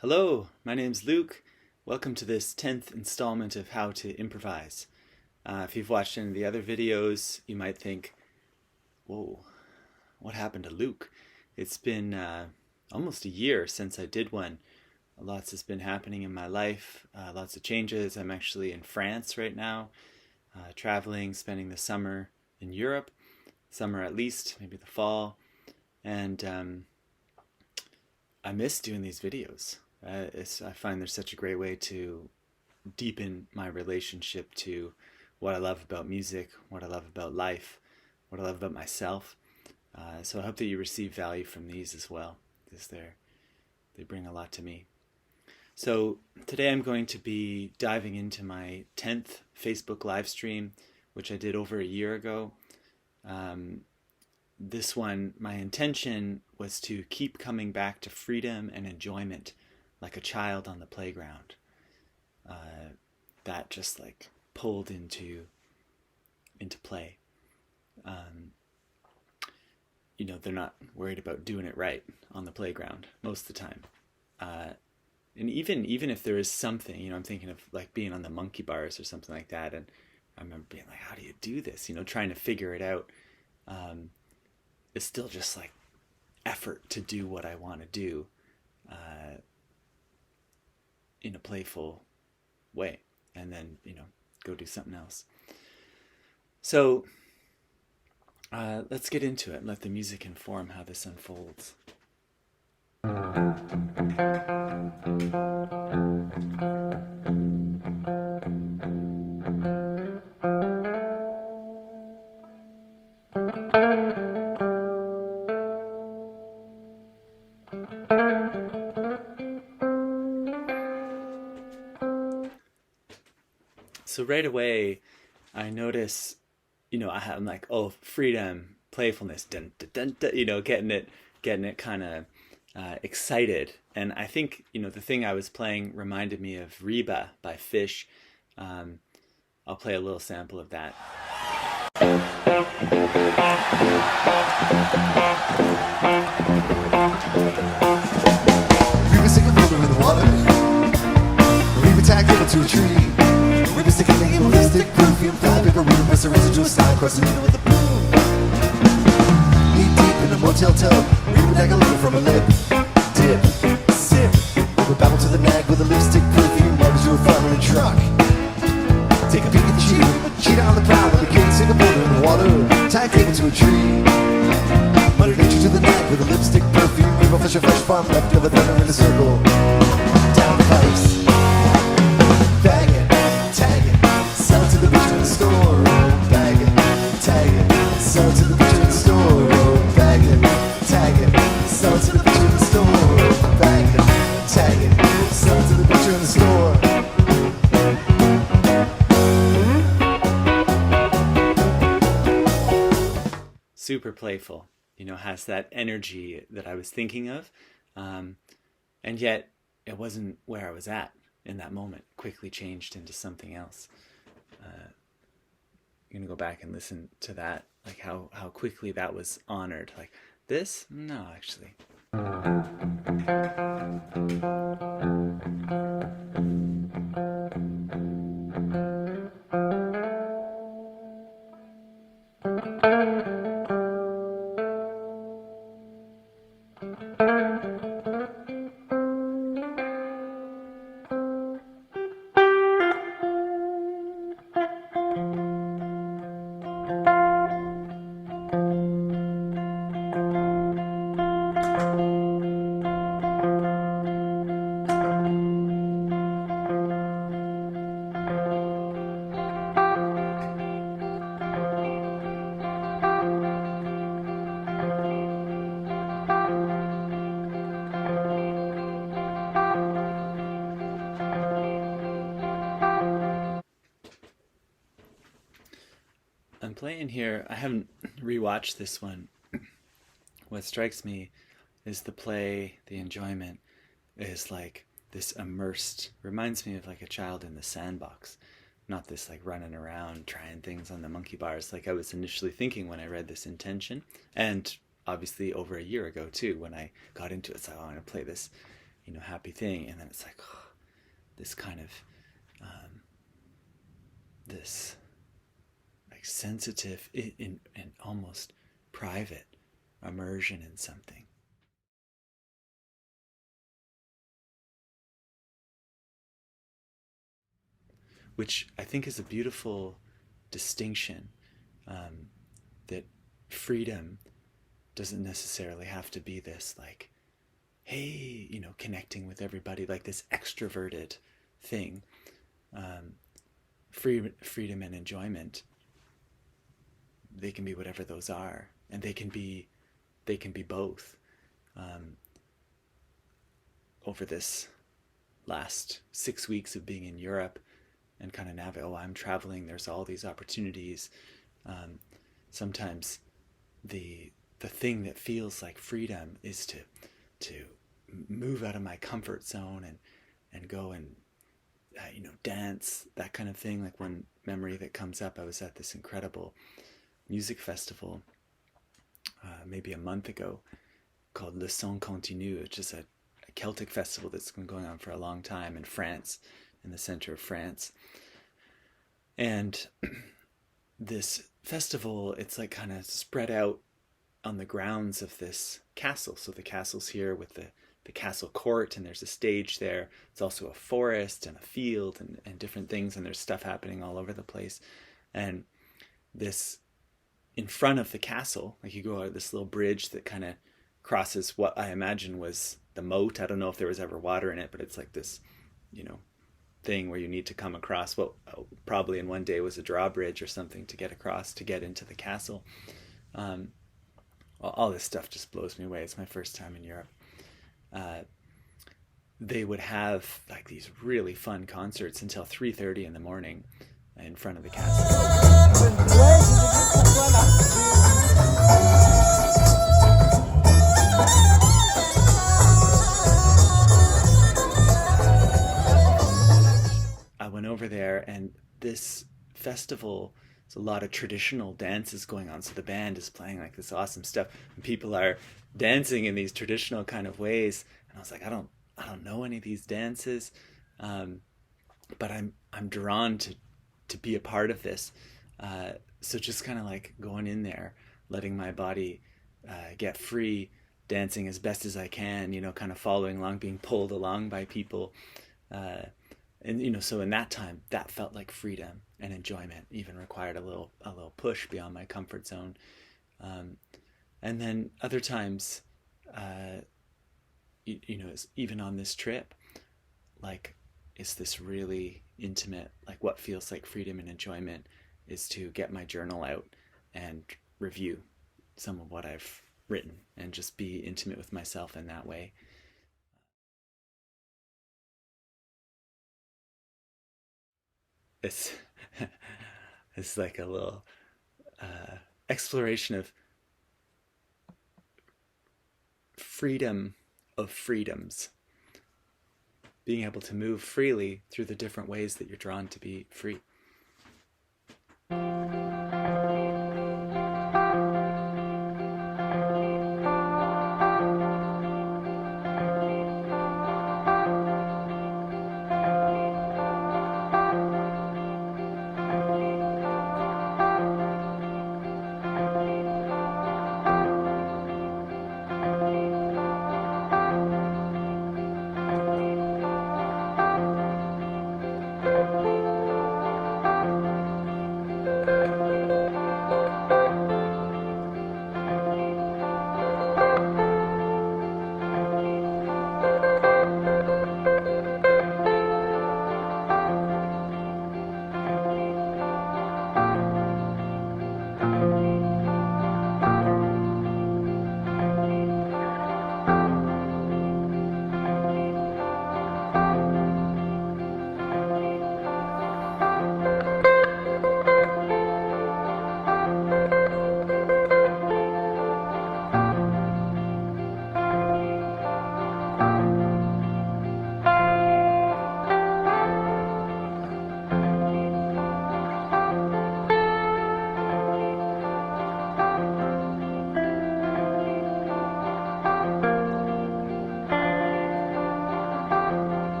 Hello, my name's Luke. Welcome to this 10th installment of How to Improvise. If you've watched any of the other videos, you might think, whoa, what happened to Luke? It's been almost a year since I did one. Lots has been happening in my life, lots of changes. I'm actually in France right now, traveling, spending the summer in Europe, summer at least, maybe the fall, and I miss doing these videos. I find they're such a great way to deepen my relationship to what I love about music, what I love about life, what I love about myself. So I hope that you receive value from these as well, because they bring a lot to me. So today I'm going to be diving into my 10th Facebook live stream, which I did over a year ago. This one, my intention was to keep coming back to freedom and enjoyment like a child on the playground. That just like pulled into play. They're not worried about doing it right on the playground most of the time. And even if there is something, I'm thinking of like being on the monkey bars or something like that. And I remember being like, how do you do this? Trying to figure it out. It's still just like effort to do what I want to do in a playful way, and then go do something else. So let's get into it and let the music inform how this unfolds. So right away, I notice, I'm like, oh, freedom, playfulness, dun, dun, dun, dun, getting it kind of excited. And I think, the thing I was playing reminded me of Reba by Fish. I'll play a little sample of that. Reba stick a finger in the water. Reba tagged over to a tree. Reba stick a thing in lipstick, perfume, fly paper, Reba press a residual style, cross the needle with a broom. Knee deep in a motel tub. Reba nag a little from a lip. Dip, sip. Reba babble to the nag with a lipstick, perfume, luggage to a farmer in a truck. Take a peek at the cheetah, cheetah on the prowl, and the king stick a boulder in the water. Tie cable to a tree. Mother nature to the nag with a lipstick, perfume, Reba flesh a fresh farm, left of a thunder in a circle. Down the pipes. Bag it, tag it, sell it to the bitch in the store. Oh, bag it, tag it, sell it to the bitch in the store. Oh, bag it, tag it, sell it to the bitch in the store. Oh, bag it, tag it, sell it to the bitch in the store. Super playful, has that energy that I was thinking of. And yet it wasn't where I was at in that moment. Quickly changed into something else. You're gonna go back and listen to that, like how quickly that was honored. Like this? No, actually. I'm playing here. I haven't rewatched this one. What strikes me is the play, the enjoyment is like this immersed, reminds me of like a child in the sandbox, not this like running around trying things on the monkey bars like I was initially thinking when I read this intention. And obviously over a year ago too, when I got into it, so I want to play this, happy thing, and then it's like, oh, this kind of this like sensitive and almost private immersion in something. Which I think is a beautiful distinction, that freedom doesn't necessarily have to be this like, hey, connecting with everybody, like this extroverted thing. Freedom and enjoyment, they can be whatever those are, and they can be both. Over this last 6 weeks of being in Europe and kind of navigate, oh, I'm traveling, there's all these opportunities. Sometimes the thing that feels like freedom is to move out of my comfort zone and go and dance, that kind of thing. Like, one memory that comes up, I was at this incredible music festival maybe a month ago called Le Son Continue, which is a Celtic festival that's been going on for a long time in France, in the center of France. And this festival, it's like kind of spread out on the grounds of this castle. So the castle's here with the castle court, and there's a stage there. It's also a forest and a field and different things, and there's stuff happening all over the place. And this, in front of the castle, like, you go out this little bridge that kind of crosses what I imagine was the moat. I don't know if there was ever water in it, but it's like this, thing where you need to come across what probably in one day was a drawbridge or something to get across to get into the castle. All this stuff just blows me away. It's my first time in Europe. They would have like these really fun concerts until 3:30 in the morning in front of the castle. I went over there, and this festival, there's a lot of traditional dances going on. So the band is playing like this awesome stuff, and people are dancing in these traditional kind of ways. And I was like, I don't know any of these dances, but I'm drawn to be a part of this. So just kind of like going in there, letting my body get free, dancing as best as I can, kind of following along, being pulled along by people. And so in that time, that felt like freedom and enjoyment, even required a little push beyond my comfort zone. And then other times, even on this trip, like, it's this really intimate, like, what feels like freedom and enjoyment is to get my journal out and review some of what I've written and just be intimate with myself in that way. It's it's like a little exploration of freedom of freedoms, being able to move freely through the different ways that you're drawn to be free.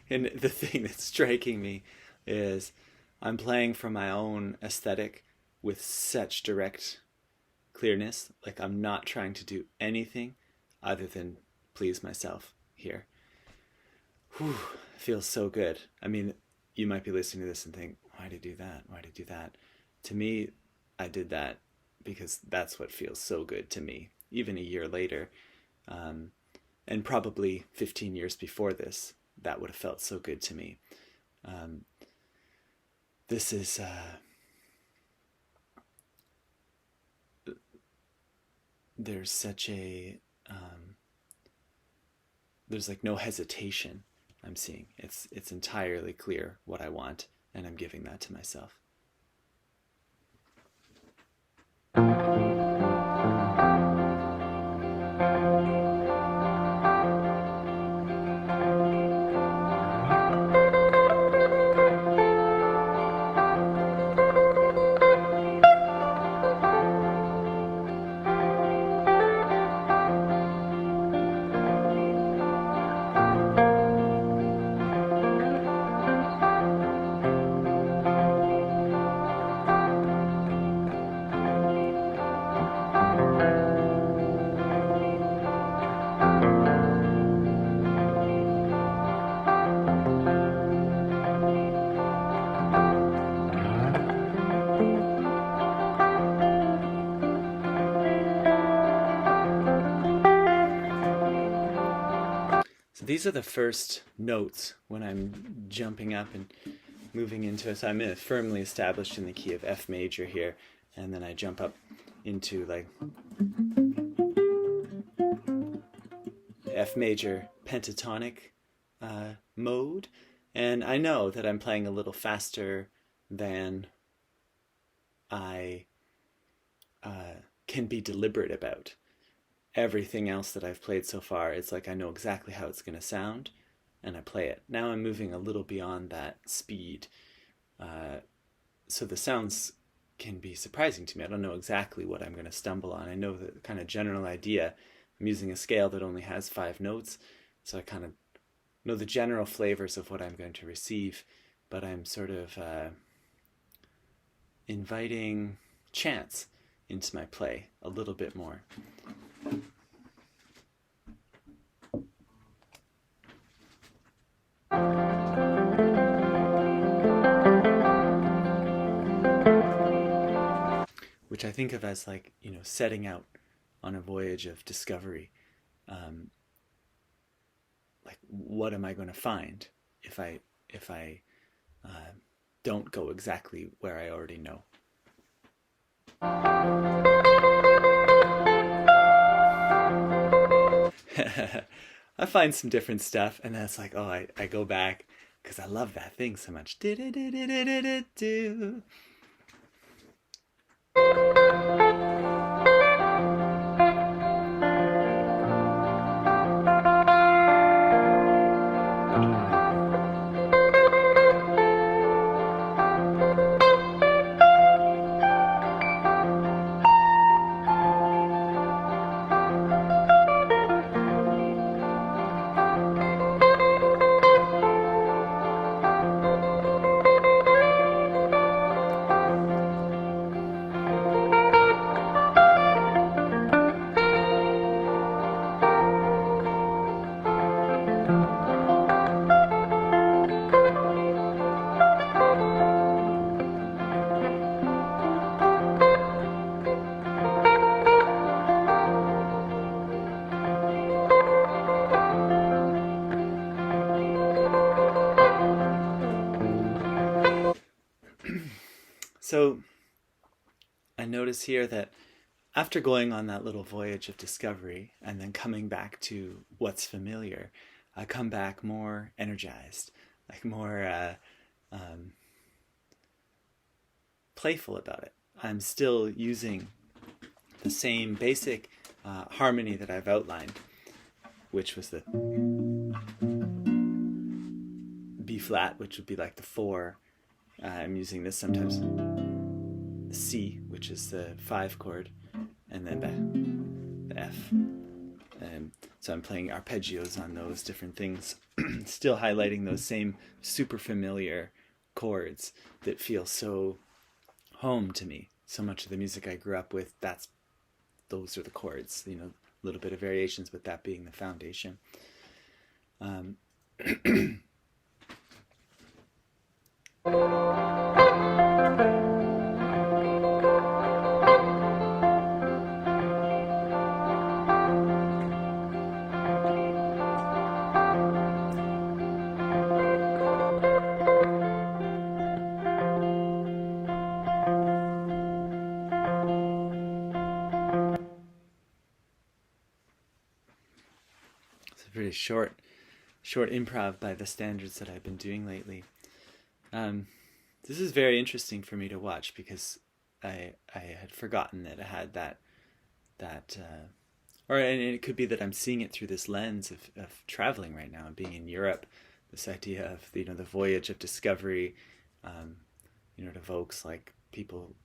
And the thing that's striking me is I'm playing from my own aesthetic with such direct clearness. Like I'm not trying to do anything other than please myself here. Whew, feels so good. I mean, you might be listening to this and think, why did I do that? Why did I do that? To me, I did that because that's what feels so good to me, even a year later. And probably 15 years before this, that would have felt so good to me. This is, there's such a, there's like no hesitation I'm seeing. It's entirely clear what I want, and I'm giving that to myself. So these are the first notes when I'm jumping up and moving into it. So I'm firmly established in the key of F major here, and then I jump up into like F major pentatonic mode, and I know that I'm playing a little faster than I can be deliberate about. Everything else that I've played so far, it's like I know exactly how it's going to sound, and I play it. Now I'm moving a little beyond that speed, so the sounds can be surprising to me. I don't know exactly what I'm going to stumble on. I know the kind of general idea. I'm using a scale that only has 5 notes, so I kind of know the general flavors of what I'm going to receive, but I'm sort of inviting chance into my play a little bit more. Which I think of as like, setting out on a voyage of discovery. Like, what am I going to find if I don't go exactly where I already know? I find some different stuff, and then it's like, oh, I go back because I love that thing so much. So I notice here that after going on that little voyage of discovery and then coming back to what's familiar, I come back more energized, like more playful about it. I'm still using the same basic harmony that I've outlined, which was the B flat, which would be like the 4. I'm using this sometimes. The C, which is the 5 chord, and then the F. So I'm playing arpeggios on those different things, still highlighting those same super familiar chords that feel so home to me. So much of the music I grew up with, those are the chords, you know, a little bit of variations, but that being the foundation. It's a pretty short improv by the standards that I've been doing lately. This is very interesting for me to watch because I had forgotten that it had and it could be that I'm seeing it through this lens of traveling right now and being in Europe. This idea of the voyage of discovery, it evokes like people,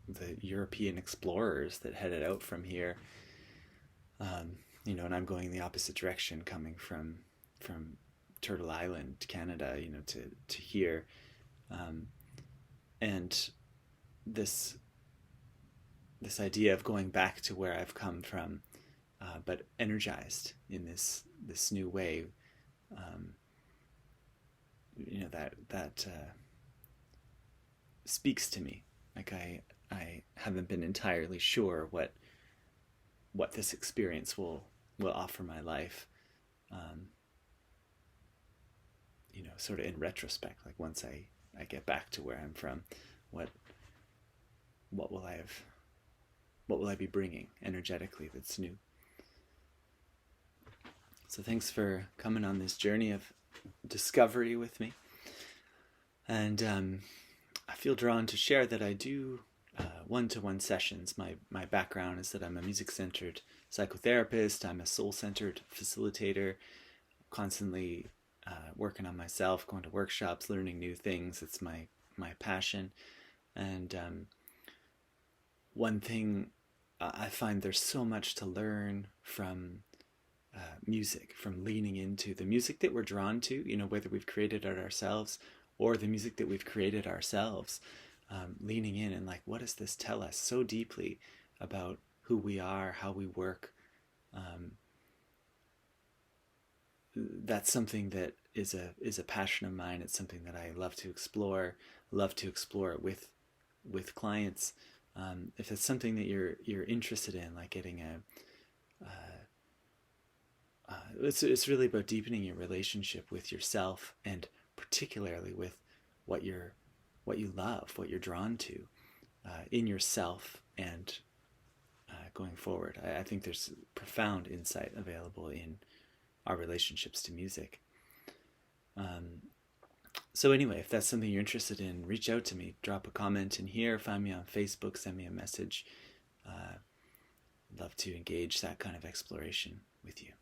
the European explorers that headed out from here. And I'm going the opposite direction, coming from Turtle Island, Canada, to here, and this idea of going back to where I've come from, but energized in this new way. That speaks to me. Like I haven't been entirely sure what this experience will offer my life. Sort of in retrospect, like once I get back to where I'm from, what will I be bringing energetically that's new? So thanks for coming on this journey of discovery with me. And I feel drawn to share that I do one-to-one sessions. My background is that I'm a music-centered psychotherapist. I'm a soul-centered facilitator, constantly working on myself, going to workshops, learning new things. It's my passion. And one thing I find, there's so much to learn from music, from leaning into the music that we're drawn to, whether we've created it ourselves or the music that we've created ourselves, leaning in and like, what does this tell us so deeply about who we are, how we work? That's something that is a passion of mine. It's something that I love to explore it with clients. If it's something that you're interested in, like getting it's really about deepening your relationship with yourself, and particularly with what you love, what you're drawn to in yourself, and going forward. I think there's profound insight available in our relationships to music. So anyway, if that's something you're interested in, reach out to me, drop a comment in here, find me on Facebook, send me a message. Love to engage that kind of exploration with you.